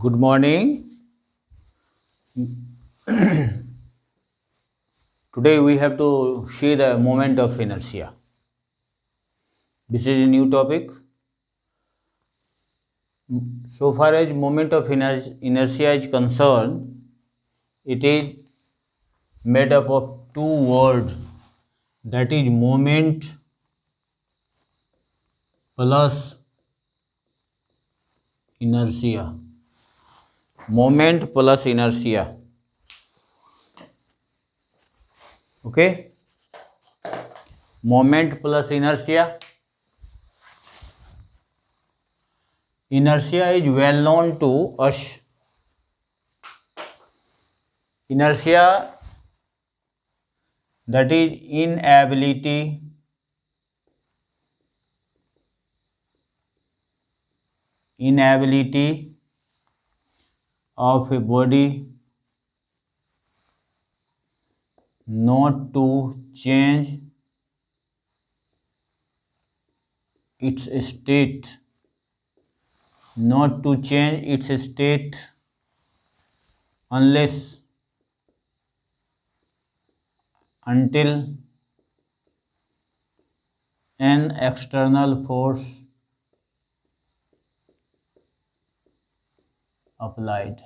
Good morning. Today we have to see the moment of inertia. This is a new topic. So far as moment of inertia is concerned, it is made up of two words, that is moment plus inertia. Moment plus inertia. Okay? Moment plus inertia. Inertia is well known to us. Inertia, that is inability of a body not to change its state, until an external force applied.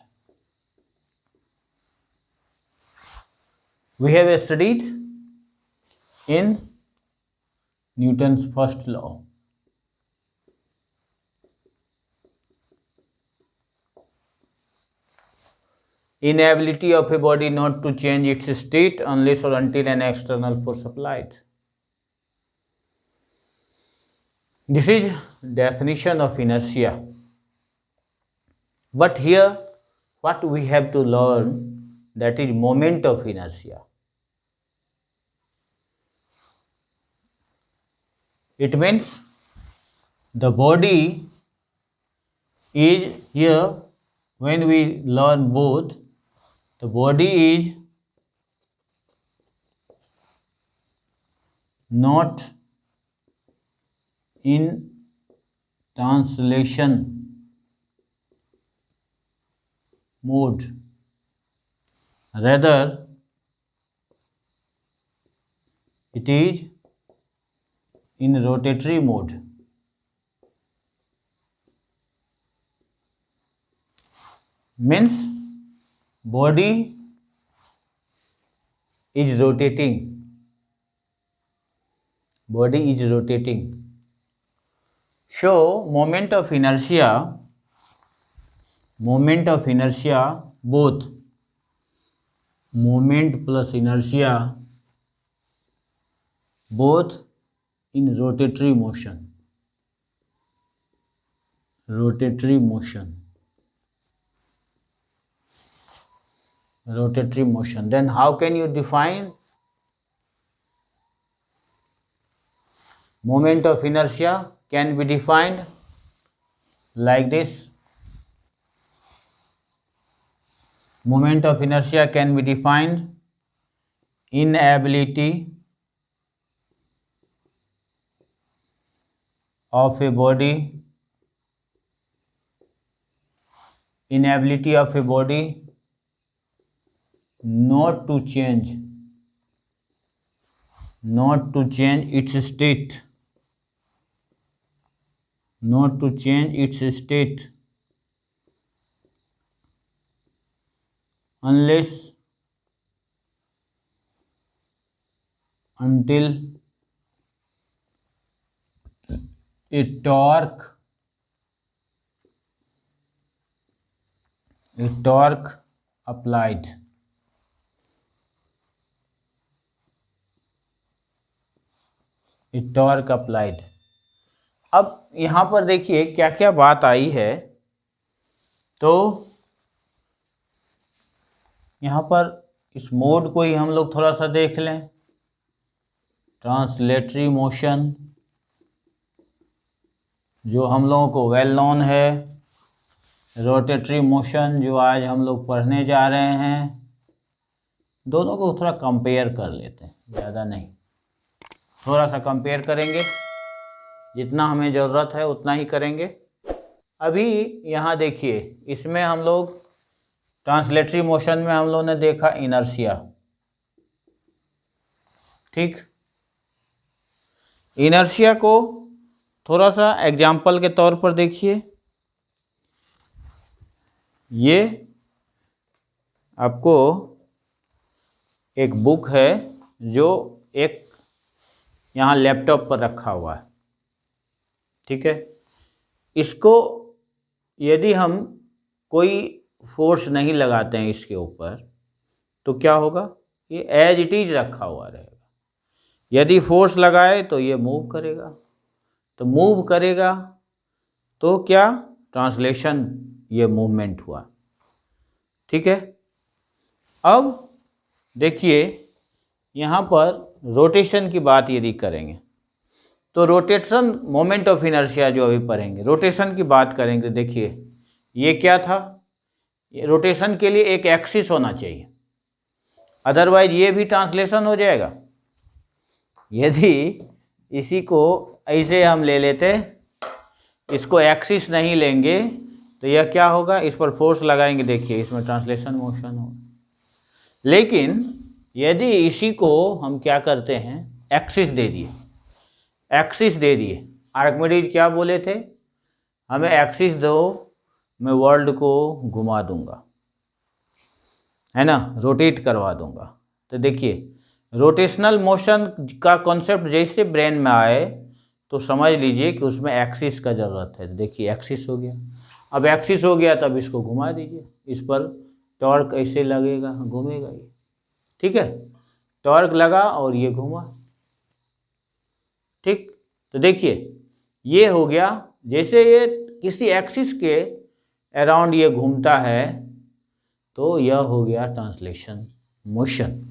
We have studied in Newton's first law. Inability of a body not to change its state unless or until an external force applied. This is definition of inertia. But here what we have to learn, that is moment of inertia. It means the body is here, when we learn both, the body is not in translation mode, rather it is in rotatory mode. Means body is rotating. So moment of inertia, both moment plus inertia, both in rotatory motion. Then how can you define moment of inertia? Can be defined like this. Moment of inertia can be defined: inability of a body not to change its state, unless until a torque applied. अब यहाँ पर देखिए क्या क्या बात आई है। तो यहाँ पर इस मोड को ही हम लोग थोड़ा सा देख लें। ट्रांसलेटरी मोशन जो हम लोगों को वेल नोन है, रोटेटरी मोशन जो आज हम लोग पढ़ने जा रहे हैं, दोनों को थोड़ा कंपेयर कर लेते हैं, ज़्यादा नहीं, थोड़ा सा कंपेयर करेंगे, जितना हमें ज़रूरत है उतना ही करेंगे। अभी यहाँ देखिए, इसमें हम लोग ट्रांसलेटरी मोशन में हम लोगों ने देखा इनर्शिया, ठीक। इनर्शिया को थोड़ा सा एग्जाम्पल के तौर पर देखिए। ये आपको एक बुक है जो एक यहाँ लैपटॉप पर रखा हुआ है, ठीक है। इसको यदि हम कोई फोर्स नहीं लगाते हैं इसके ऊपर तो क्या होगा, ये एज इट इज रखा हुआ रहेगा। यदि फोर्स लगाए तो ये मूव करेगा, तो मूव करेगा तो क्या, ट्रांसलेशन, ये मूवमेंट हुआ, ठीक है। अब देखिए यहाँ पर रोटेशन की बात यदि करेंगे तो रोटेशन मोमेंट ऑफ इनर्शिया जो अभी पढ़ेंगे, रोटेशन की बात करेंगे। देखिए ये क्या था, रोटेशन के लिए एक एक्सिस होना चाहिए, अदरवाइज ये भी ट्रांसलेशन हो जाएगा। यदि इसी को ऐसे हम ले लेते, इसको एक्सिस नहीं लेंगे तो यह क्या होगा, इस पर फोर्स लगाएंगे, देखिए इसमें ट्रांसलेशन मोशन होगा। लेकिन यदि इसी को हम क्या करते हैं, एक्सिस दे दिए, एक्सिस दे दिए, आर्किमिडीज क्या बोले थे, हमें एक्सिस दो, मैं वर्ल्ड को घुमा दूंगा, है ना, रोटेट करवा दूंगा। तो देखिए रोटेशनल मोशन का कॉन्सेप्ट जैसे ब्रेन में आए तो समझ लीजिए कि उसमें एक्सिस का ज़रूरत है। देखिए एक्सिस हो गया, अब एक्सिस हो गया तब इसको घुमा दीजिए, इस पर टॉर्क ऐसे लगेगा, घूमेगा ये, ठीक है। टॉर्क लगा और ये घूमा, ठीक। तो देखिए ये हो गया, जैसे ये किसी एक्सिस के अराउंड ये घूमता है तो यह हो गया translation motion,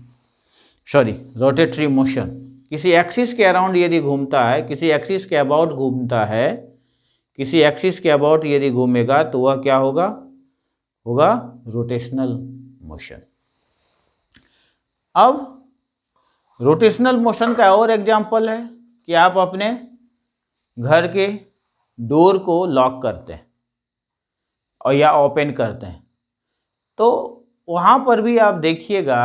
sorry rotatory motion. किसी एक्सिस के अराउंड यदि घूमता है, किसी एक्सिस के अबाउट घूमता है, किसी एक्सिस के अबाउट यदि घूमेगा तो वह क्या होगा, होगा रोटेशनल मोशन। अब रोटेशनल मोशन का और एग्जांपल है कि आप अपने घर के डोर को लॉक करते हैं और या ओपन करते हैं, तो वहाँ पर भी आप देखिएगा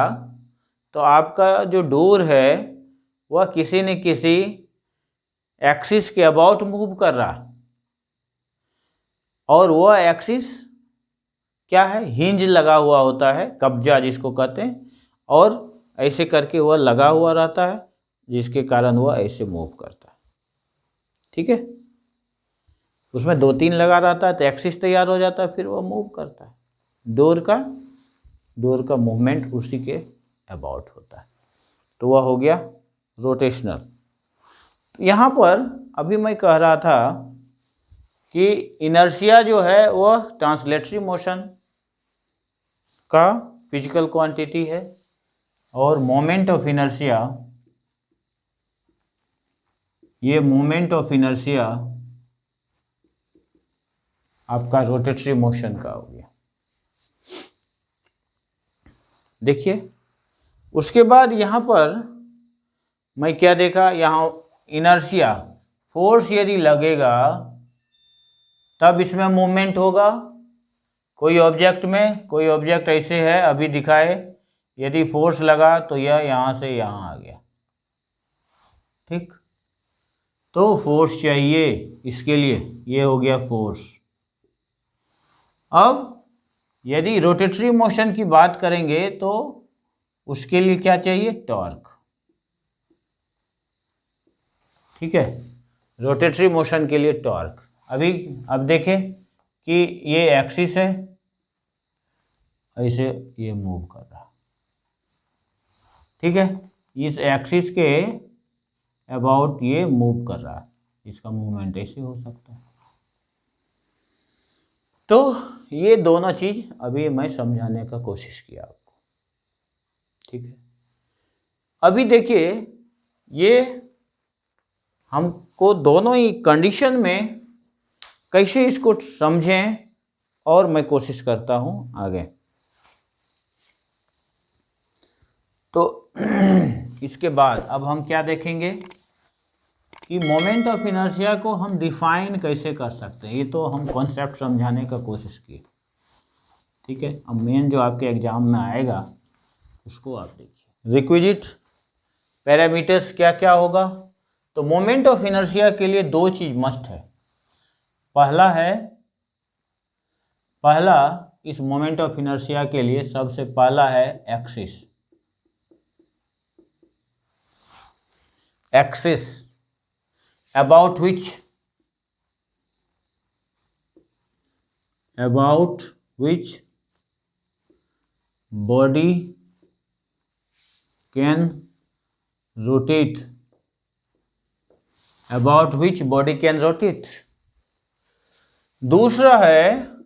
तो आपका जो डोर है वह किसी न किसी एक्सिस के अबाउट मूव कर रहा है, और वह एक्सिस क्या है, हिंज लगा हुआ होता है, कब्जा जिसको कहते हैं, और ऐसे करके वह लगा हुआ रहता है जिसके कारण वह ऐसे मूव करता है, ठीक है। उसमें 2-3 लगा रहता है तो एक्सिस तैयार हो जाता है, फिर वह मूव करता है। डोर का मूवमेंट उसी के अबाउट होता है, तो वह हो गया रोटेशनल। यहाँ पर अभी मैं कह रहा था कि इनर्शिया जो है वह ट्रांसलेटरी मोशन का फिजिकल क्वांटिटी है, और मोमेंट ऑफ इनर्शिया, ये मोमेंट ऑफ इनर्शिया आपका रोटेटरी मोशन का हो गया। देखिए उसके बाद यहाँ पर मैं क्या देखा, यहाँ इनर्शिया, फोर्स यदि लगेगा तब इसमें मूवमेंट होगा। कोई ऑब्जेक्ट में, कोई ऑब्जेक्ट ऐसे है अभी दिखाए, यदि फोर्स लगा तो यह यहाँ से यहाँ आ गया, ठीक। तो फोर्स चाहिए इसके लिए, ये हो गया फोर्स। अब यदि रोटेटरी मोशन की बात करेंगे तो उसके लिए क्या चाहिए, टॉर्क, ठीक है। रोटेटरी मोशन के लिए टॉर्क। अब देखें कि ये एक्सिस है, ऐसे ये मूव कर रहा, ठीक है। इस एक्सिस के अबाउट ये मूव कर रहा है, इसका मूवमेंट ऐसे हो सकता है। तो ये दोनों चीज अभी मैं समझाने का कोशिश किया आपको, ठीक है। अभी देखिए ये हमको दोनों ही कंडीशन में कैसे इसको समझें, और मैं कोशिश करता हूं आगे। तो इसके बाद अब हम क्या देखेंगे कि मोमेंट ऑफ इनर्शिया को हम डिफाइन कैसे कर सकते हैं। ये तो हम कॉन्सेप्ट समझाने का कोशिश किए, ठीक है। अब मेन जो आपके एग्जाम में आएगा उसको आप देखिए। रिक्विजिट पैरामीटर्स क्या क्या होगा। तो मोमेंट ऑफ इनर्शिया के लिए दो चीज मस्ट है। पहला इस मोमेंट ऑफ इनर्शिया के लिए सबसे पहला है axis about which body can rotate, दूसरा है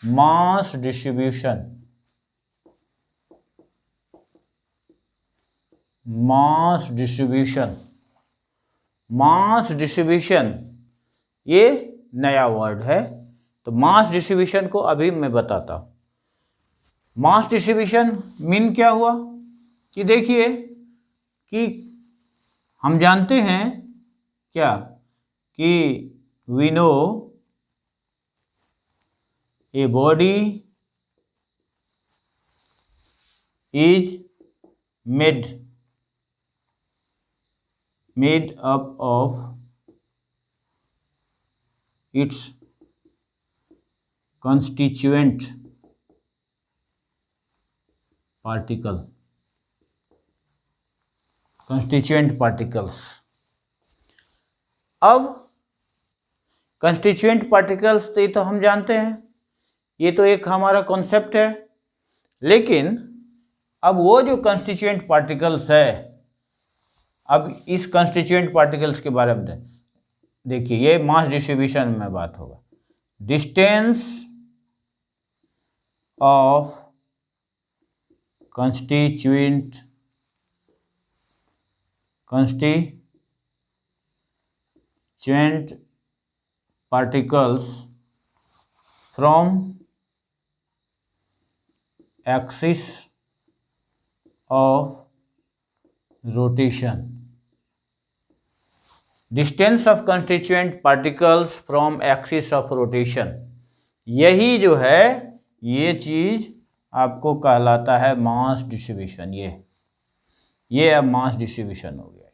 मास डिस्ट्रीब्यूशन, ये नया वर्ड है। तो मास डिस्ट्रीब्यूशन को अभी मैं बताता हूं। मास डिस्ट्रीब्यूशन मीन क्या हुआ कि देखिए कि हम जानते हैं क्या कि we know a body is made up of its constituent particles। अब constituent particles तो हम जानते हैं, ये तो एक हमारा कॉन्सेप्ट है। लेकिन अब वो जो constituent particles है, अब इस कंस्टिट्यूएंट पार्टिकल्स के बारे में देखिए। ये मास डिस्ट्रीब्यूशन में बात होगा। Distance of constituent particles from axis of rotation. Distance of constituent particles from axis of rotation, यही जो है ये चीज आपको कहलाता है मास डिस्ट्रीब्यूशन। ये अब मास डिस्ट्रीब्यूशन हो गया,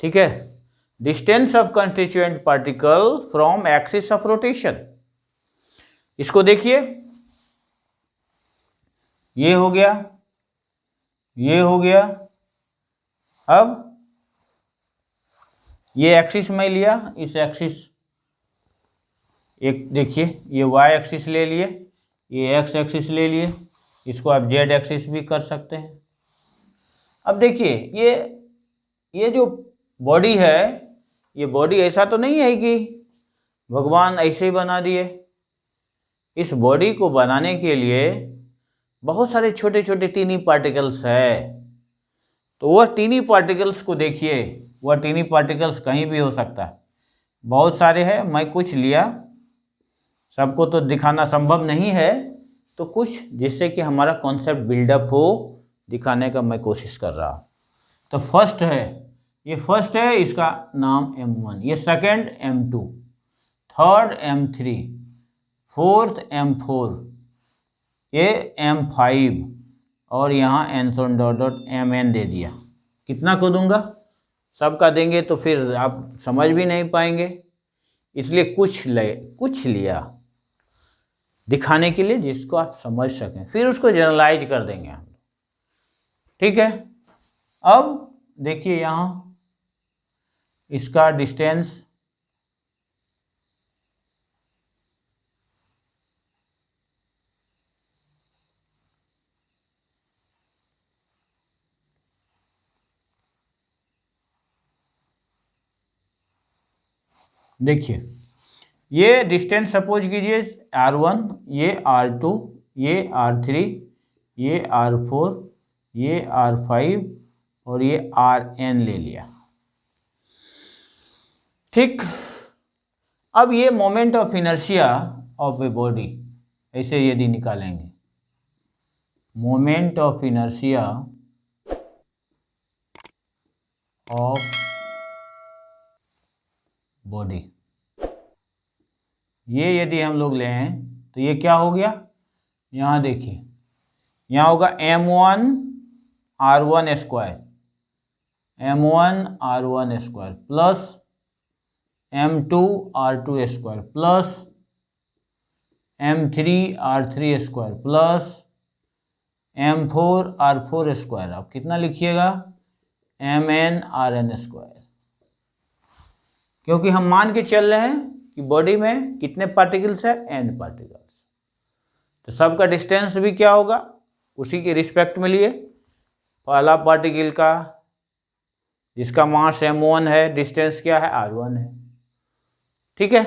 ठीक है। Distance of constituent particle from axis of rotation, इसको देखिए। ये हो गया, ये हो गया। अब ये एक्सिस में लिया, इस एक्सिस एक देखिए, ये वाई एक्सिस ले लिए, ये एक्स एक्सिस ले लिए, इसको आप जेड एक्सिस भी कर सकते हैं। अब देखिए ये जो बॉडी है, ये बॉडी ऐसा तो नहीं है कि भगवान ऐसे ही बना दिए। इस बॉडी को बनाने के लिए बहुत सारे छोटे छोटे टीनी पार्टिकल्स है। तो वह टीनी पार्टिकल्स को देखिए, वह टीनी पार्टिकल्स कहीं भी हो सकता है, बहुत सारे हैं। मैं कुछ लिया, सबको तो दिखाना संभव नहीं है, तो कुछ जिससे कि हमारा कॉन्सेप्ट बिल्डअप हो दिखाने का मैं कोशिश कर रहा हूँ। तो फर्स्ट है, ये फर्स्ट है, इसका नाम M1, ये second M2, third M3, fourth M4, ये M5 और यहाँ N.Mn दे दिया। कितना को दूंगा? सबका देंगे तो फिर आप समझ भी नहीं पाएंगे, इसलिए कुछ लिया दिखाने के लिए जिसको आप समझ सकें, फिर उसको जनरलाइज कर देंगे हम, ठीक है। अब देखिए यहाँ इसका डिस्टेंस देखिए, ये डिस्टेंस सपोज कीजिए R1, ये R2, ये R3, ये R4, ये R5 और ये Rn ले लिया, ठीक। अब ये moment of inertia of a body ऐसे यदि निकालेंगे, moment of inertia of body. ये यदि हम लोग लें तो ये क्या हो गया, यहाँ देखिए, यहाँ होगा m1r1 square, m1r1 square plus m2r2 square plus m3r3 square plus m4r4 square. आप कितना लिखिएगा, mnrn स्क्वायर, क्योंकि हम मान के चल रहे हैं कि बॉडी में कितने पार्टिकल्स है, n पार्टिकल्स। तो सबका डिस्टेंस भी क्या होगा, उसी के रिस्पेक्ट में लिए। पहला पार्टिकल का जिसका मास m1 है, डिस्टेंस क्या है, r1 है, ठीक है।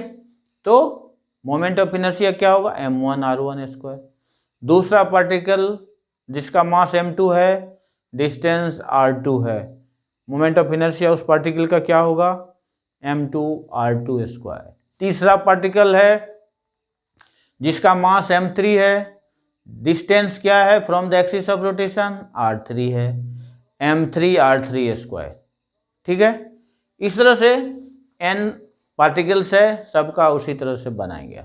तो मोमेंट ऑफ इनर्शिया क्या होगा, m1r1 स्क्वायर। दूसरा पार्टिकल जिसका मास m2 है, डिस्टेंस r2 है, मोमेंट ऑफ इनर्शिया उस पार्टिकल का क्या होगा, m2r2 स्क्वायर। तीसरा पार्टिकल है जिसका मास m3 है, डिस्टेंस क्या है from the axis of rotation, r3 है, m3r3 स्क्वायर, ठीक है। इस तरह से n पार्टिकल्स है, सबका उसी तरह से बनाएंगे।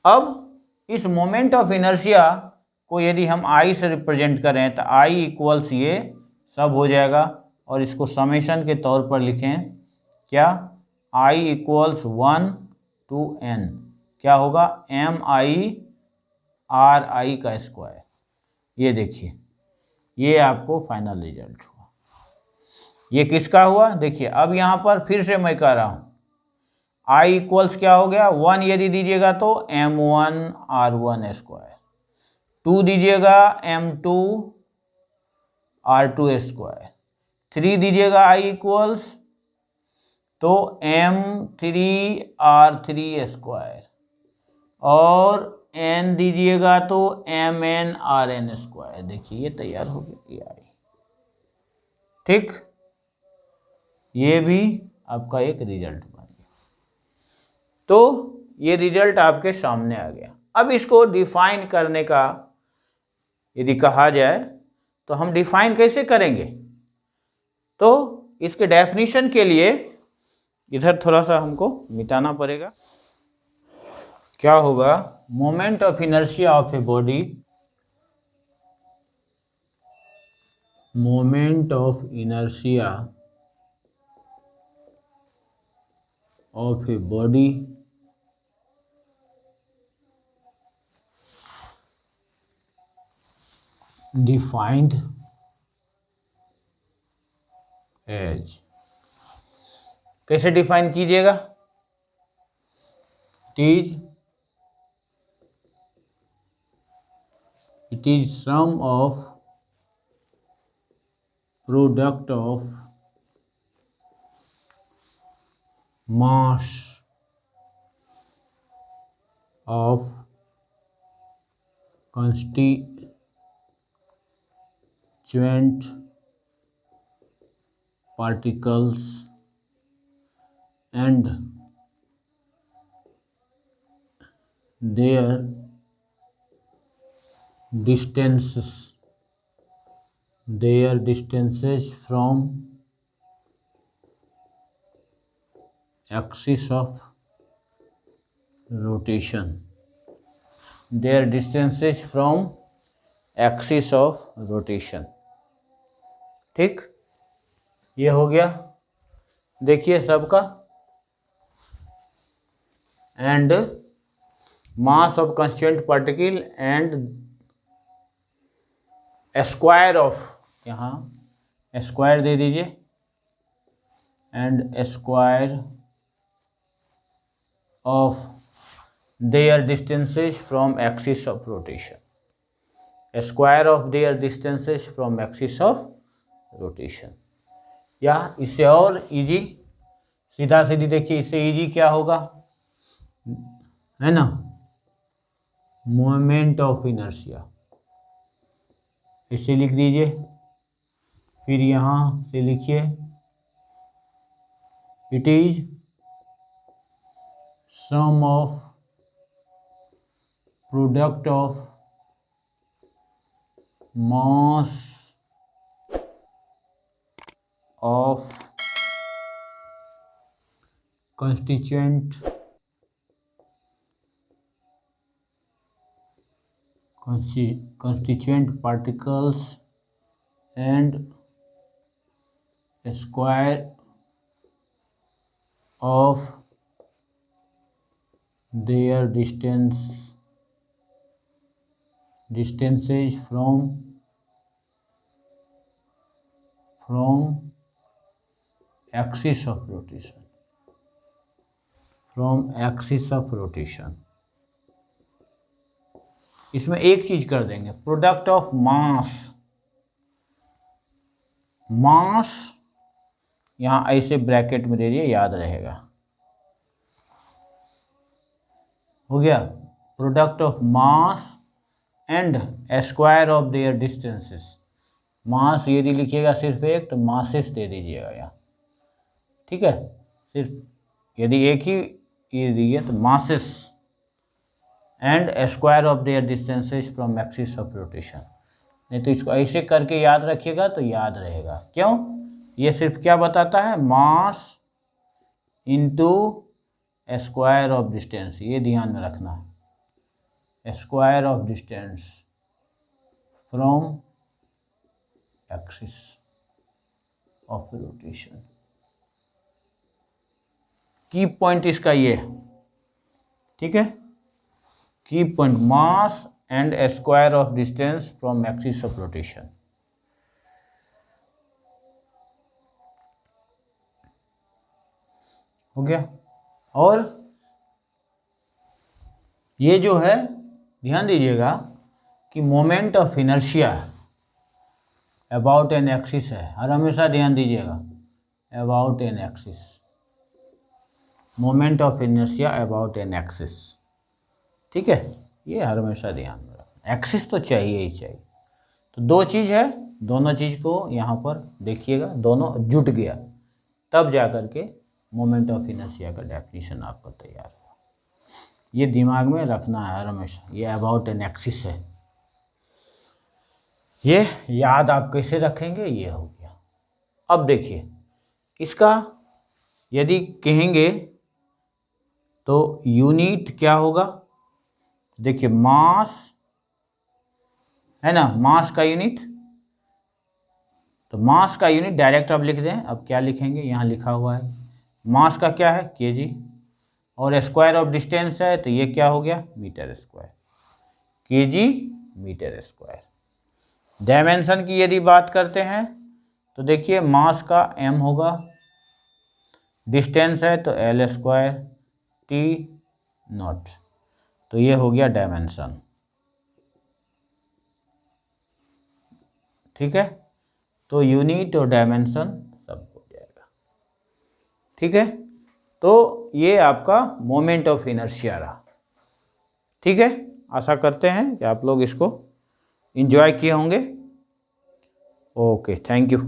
अब इस मोमेंट ऑफ इनर्शिया को यदि हम I से रिप्रेजेंट करें तो I इक्वल्स ये सब हो जाएगा, और इसको समेशन के तौर पर लिखें, क्या, I इक्वल्स 1 to n, क्या होगा, mi/ri का स्क्वायर। ये देखिए, ये आपको फाइनल रिजल्ट हुआ। ये किसका हुआ, देखिए। अब यहाँ पर फिर से मैं कह रहा हूँ, I इक्वल्स क्या हो गया, 1 यदि दीजिएगा तो m1r1 स्क्वायर, 2 दीजिएगा m2r2 स्क्वायर, 3 दीजिएगा I इक्वल्स तो m3r3 स्क्वायर, और n दीजिएगा तो mnrn स्क्वायर। देखिए ये तैयार हो गया, ये I, ठीक। ये भी आपका एक रिजल्ट बन गया। तो ये रिजल्ट आपके सामने आ गया। अब इसको डिफाइन करने का यदि कहा जाए तो हम डिफाइन कैसे करेंगे, तो इसके डेफिनेशन के लिए इधर थोड़ा सा हमको मिटाना पड़ेगा। क्या होगा, moment of inertia of a body, moment of inertia of a body defined as, कैसे डिफाइन कीजिएगा, it is sum of product of mass of constituent particles and their distances from axis of rotation, their distances from axis of rotation, ठीक। ये हो गया, देखिए सबका, and mass of constituent particle and square of, यहाँ square दे दीजिए, and square of there distances from axis of rotation, square of there distances from axis of rotation. या इससे और इजी, सीधा सीधी देखिए, इससे इजी क्या होगा, है ना, मोमेंट ऑफ इनर्शिया, इसे लिख दीजिए, फिर यहाँ से लिखिए, it is sum of product of mass of constituent particles and square of their distances from axis of rotation, इसमें एक चीज कर देंगे, प्रोडक्ट ऑफ मास यहां ऐसे ब्रैकेट में दे दिए, याद रहेगा, हो गया, product of mass and square of their distances. Mass यदि लिखिएगा सिर्फ एक तो मासेस दे दीजिएगा यहाँ, ठीक है, सिर्फ यदि एक ही ये दिए तो masses and square of their distances from axis of rotation. नहीं तो इसको ऐसे करके याद रखिएगा तो याद रहेगा। क्यों? ये सिर्फ क्या बताता है, mass into square of distance, ये ध्यान में रखना है, square of distance from axis of rotation. की पॉइंट इसका ये, ठीक है, की point mass and square of distance from axis of rotation. हो गया। और ये जो है ध्यान दीजिएगा कि moment of inertia about an axis है, हर हमेशा ध्यान दीजिएगा, about an axis, moment of inertia about an axis, ठीक है, ये हर हमेशा ध्यान में रखना, एक्सिस तो चाहिए ही चाहिए। तो दो चीज़ है, दोनों चीज़ को यहाँ पर देखिएगा, दोनों जुट गया तब जा कर के मोमेंट ऑफ इनर्शिया का डेफिनेशन आपका तैयार हुआ। ये दिमाग में रखना है हर हमेशा, ये अबाउट एन एक्सिस है, ये याद आप कैसे रखेंगे, ये हो गया। अब देखिए इसका यदि कहेंगे तो यूनिट क्या होगा, देखिए मास है ना, मास का यूनिट, तो मास का यूनिट डायरेक्ट अब लिख दें। अब क्या लिखेंगे, यहाँ लिखा हुआ है मास का क्या है केजी, और स्क्वायर ऑफ डिस्टेंस है तो ये क्या हो गया metre square, KG metre square. Dimension की यदि बात करते हैं तो देखिए मास का m होगा, डिस्टेंस है तो l स्क्वायर t नॉट, तो ये हो गया डायमेंशन, ठीक है। तो यूनिट और डायमेंशन सब हो जाएगा, ठीक है। तो ये आपका मोमेंट ऑफ इनर्शिया रहा, ठीक है। आशा करते हैं कि आप लोग इसको एंजॉय किए होंगे। Okay, thank you.